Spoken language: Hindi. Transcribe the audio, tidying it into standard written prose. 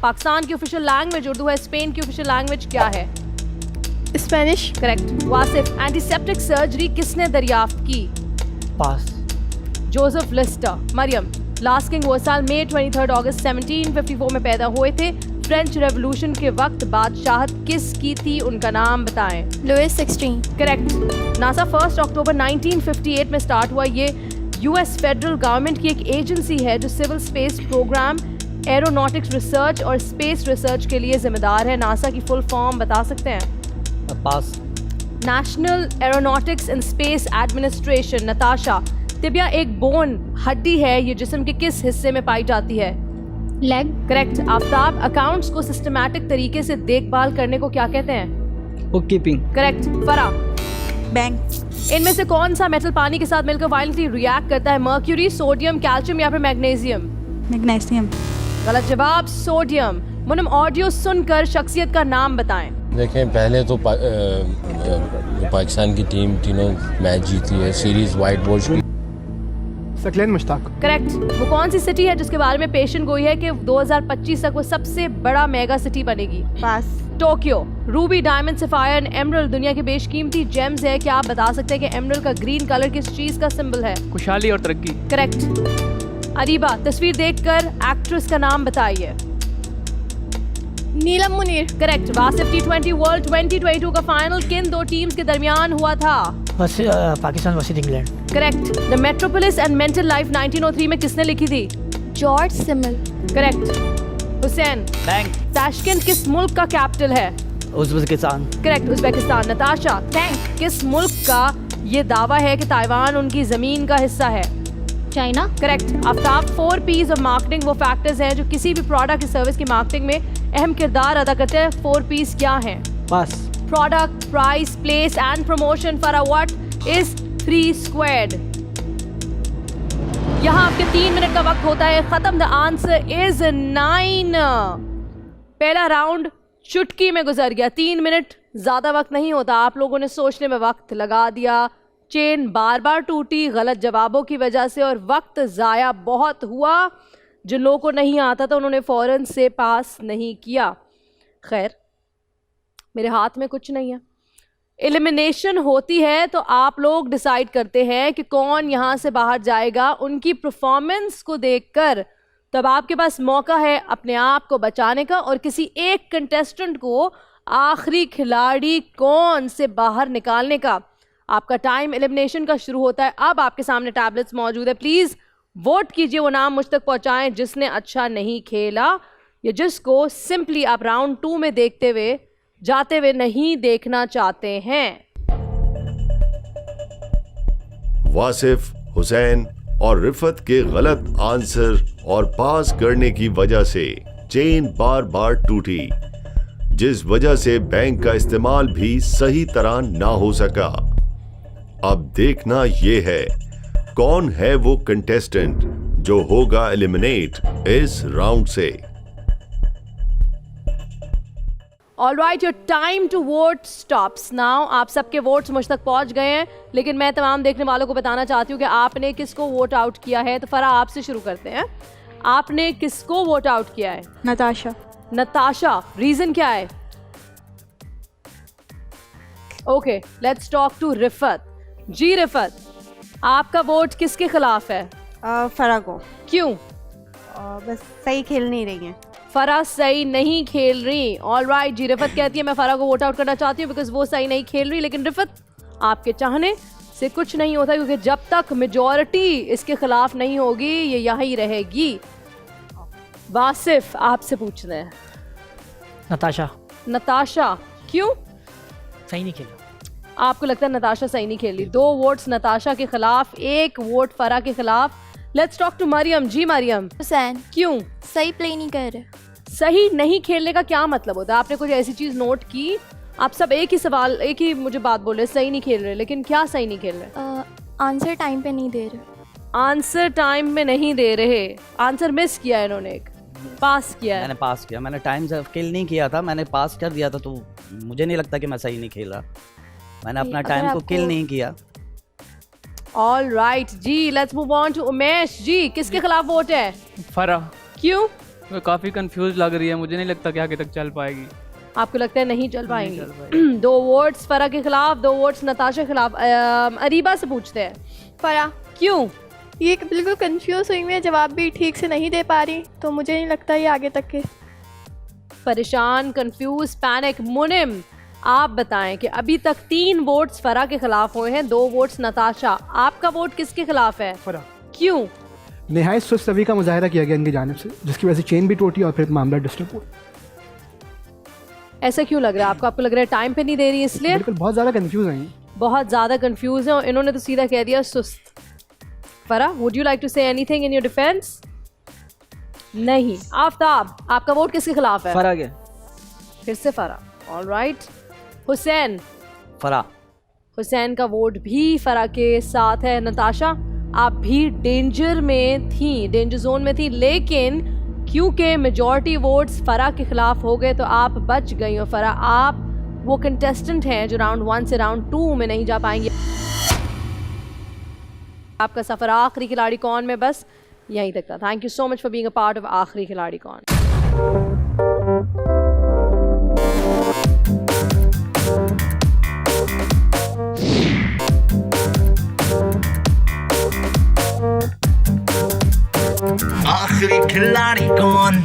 पाकिस्तान की ऑफिशियल लैंग्वेज उर्दू है, स्पेन की ऑफिशियल लैंग्वेज क्या है? Spanish. Correct. Wasif, antiseptic surgery किसने दरियाफ्त की? Pass. Joseph Lister. Mariam, last king वो साल मई 23 अगस्त 1754 में पैदा हुए थे। फ्रेंच रेवोल्यूशन के वक्त बादशाहत किसकी थी, उनका नाम बताएं। लुइस 16। करेक्ट। नासा 1 अक्टूबर 1958 में स्टार्ट हुआ। ये यूएस फेडरल गवर्नमेंट की एक एजेंसी है जो civil space programme, aeronautics research और स्पेस रिसर्च के लिए जिम्मेदार है। नासा की फुल फॉर्म बता सकते हैं? Pass. National Aeronautics and Space Administration. Natasha, tibia एक बोन हड्डी है, ये जिस्म के किस हिस्से में पाई जाती है? लेग। करेक्ट। आफ्ताब, अकाउंट्स को सिस्टमैटिक तरीके से देखभाल करने को क्या कहते हैं? Book keeping. करेक्ट। फरा, बैंक। इनमें से कौन सा मेटल पानी के साथ मिलकर वायलेंटली रिएक्ट करता है? मर्क्यूरी, सोडियम, कैल्शियम या फिर मैग्नीशियम? मैग्नीशियम। गलत जवाब, सोडियम। मुनम, ऑडियो सुनकर शख्सियत का नाम बताएं। देखें, पहले तो पाकिस्तान की टीम तीनों मैच जीती है, सीरीज वाइट वॉश की। सकलैन मुश्ताक। करेक्ट। वो कौन सी सिटी है जिसके बारे में पेशन गोई है कि 2025 तक वो सबसे बड़ा मेगा सिटी बनेगी? Pass. Tokyo. Ruby, diamond, sapphire and emerald दुनिया के बेशकीमती जेम्स है। क्या आप बता सकते हैं कि एमरल्ड का ग्रीन कलर किस चीज का सिंबल है? खुशहाली और तरक्की। करेक्ट। अरीबा, तस्वीर देखकर एक्ट्रेस का नाम बताइए। Neelam Munir. Correct. Wasif, T20 world 2022 का फाइनल किन दो टीम्स के दरमियान हुआ था? Pakistan versus England. Correct. The metropolis and mental life 1903 में किसने लिखी थी? जॉर्ज सिमल। करेक्ट। हुसैन, बैंक। ताशकंद किस मुल्क का कैपिटल है? उज़्बेकिस्तान। Correct, Uzbekistan. नताशा, किस मुल्क का ये दावा है कि ताइवान उनकी जमीन का हिस्सा है? China. Correct. Aftab, 4 P's of marketing वो फैक्टर्स हैं जो किसी भी प्रोडक्ट या सर्विस की मार्केटिंग में अहम किरदार अदा करते हैं। 4 P's क्या हैं? Pass. Product, price, place and promotion. For what is 3 squared? यहाँ आपके 3 मिनट का वक्त होता है खत्म। The answer is 9। पहला राउंड चुटकी में गुजर गया। 3 मिनट ज्यादा वक्त नहीं होता, आप लोगों ने सोचने में वक्त लगा दिया। चेन बार बार टूटी गलत जवाबों की वजह से और वक्त ज़ाया बहुत हुआ। जिन लोगों को नहीं आता था उन्होंने फ़ौरन से पास नहीं किया। खैर, मेरे हाथ में कुछ नहीं है। एलिमिनेशन होती है तो आप लोग डिसाइड करते हैं कि कौन यहाँ से बाहर जाएगा। उनकी परफॉर्मेंस को देखकर तब आपके पास मौका है अपने आप को बचाने का और किसी एक कंटेस्टेंट को आखिरी खिलाड़ी कौन से बाहर निकालने का। आपका टाइम एलिमिनेशन का शुरू होता है। अब आपके सामने टैबलेट्स मौजूद है, प्लीज़ वोट कीजिए, वो नाम मुझ तक पहुंचाएं जिसने अच्छा नहीं खेला या जिसको सिंपली आप राउंड 2 में देखते हुए जाते हुए नहीं देखना चाहते हैं। वासिफ, हुसैन और रिफत के गलत आंसर और पास करने की वजह से चेन बार बार टूटी, जिस वजह से बैंक का इस्तेमाल भी सही तरह ना हो सका। अब देखना ये है कौन है वो कंटेस्टेंट जो होगा एलिमिनेट इस राउंड से। Alright, your time to vote stops now. आप सबके वोट्स मुझ तक पहुंच गए हैं, लेकिन मैं तमाम देखने वालों को बताना चाहती हूँ कि आपने किसको वोट आउट किया है। तो फरा, आपसे शुरू करते हैं। आपने किसको वोट आउट किया है? नताशा। नताशा, रीजन क्या है? Okay, let's talk to Rifat. Ji Rifat, आपका वोट किसके खिलाफ है? फरा को। क्यों? बस सही खेल नहीं रही है। फरा सही नहीं खेल रही। ऑलराइट जी, रिफत कहती है मैं फरा को वोट आउट करना चाहती हूँ बिकॉज वो सही नहीं खेल रही। लेकिन रिफत, आपके चाहने से कुछ नहीं होता क्योंकि जब तक मेजॉरिटी इसके खिलाफ नहीं होगी ये यहीं रहेगी। वासिफ, आपसे पूछना है। नताशा। नताशा, क्यों? सही नहीं खेला। आपको लगता है नताशा सही नहीं खेली? 2 वोट्स नताशा के खिलाफ, 1 वोट फरा के खिलाफ। Let's talk to Mariam. Ji Mariam, Hussain. क्यों सही प्ले नहीं कर रहे। सही नहीं खेलने का क्या मतलब होता है? आपने कुछ ऐसी चीज नोट की? आप सब एक ही सवाल, एक ही मुझे बात बोल रहे, सही नहीं खेल रहे, लेकिन क्या सही नहीं खेल रहे? आंसर टाइम पे नहीं दे रहे। आंसर टाइम में नहीं दे रहे। आंसर मिस किया इन्होंने, एक पास किया है। मैंने पास किया, मैंने टाइम से किल नहीं किया था, मैंने पास कर दिया था। तो मुझे नहीं लगता कि मैं सही नहीं खेल रहा। मैंने अपना टाइम को किल नहीं किया। All right ji, let's move on to Umesh. जी, किसके खिलाफ वोट है? फरा। क्यों? वो काफ़ी कंफ्यूज लग रही है, मुझे नहीं लगता कि आगे तक चल पाएगी। आपको लगता है नहीं चल चल पाएंगी? पाएगी। 2 वोट्स फरा के खिलाफ, 2 वोट्स नताशा के खिलाफ। अरीबा से पूछते हैं, फरा, क्यों? ये बिल्कुल कंफ्यूज हुई, मैं जवाब भी ठीक से नहीं दे पा रही, तो मुझे नहीं लगता ये आगे तक के। परेशान, कंफ्यूज, पैनिक। मुनिम, आप बताएं कि अभी तक 3 वोट्स फरा के खिलाफ हुए हैं, 2 वोट्स नताशा। आपका वोट किसके खिलाफ है? फरा। क्यों? नहायत सुस्त रवि का मुजाहरा किया गया इनकी जानिब से, जिसकी वजह से चेन भी टूटी और फिर मामला डिस्टर्ब हुआ। ऐसा क्यों लग रहा है आपको? आपको लग रहा है टाइम पे नहीं दे रही इसलिए? बिल्कुल, बहुत ज़्यादा कंफ्यूज हैं। बहुत ज़्यादा कंफ्यूज है और इन्होंने तो सीधा कह दिया सुस्त। Farah, would you like to say anything in your defence? नहीं। आफ्ताब, आपका वोट किसके खिलाफ है? फरा के। फिर से फरा। ऑलराइट। हुसैन, फरा। हुसैन का वोट भी फरा के साथ है। नताशा, आप भी डेंजर में थी, डेंजर जोन में थी, लेकिन क्योंकि मेजॉरिटी वोट्स फरा के खिलाफ हो गए तो आप बच गई हो। फरा, आप वो कंटेस्टेंट हैं जो राउंड 1 से राउंड 2 में नहीं जा पाएंगे। आपका सफर आखिरी खिलाड़ी कौन में बस यहीं तक था। Thank you so much for being a part of आखिरी खिलाड़ी कौन। आखिरी खिलाड़ी कौन।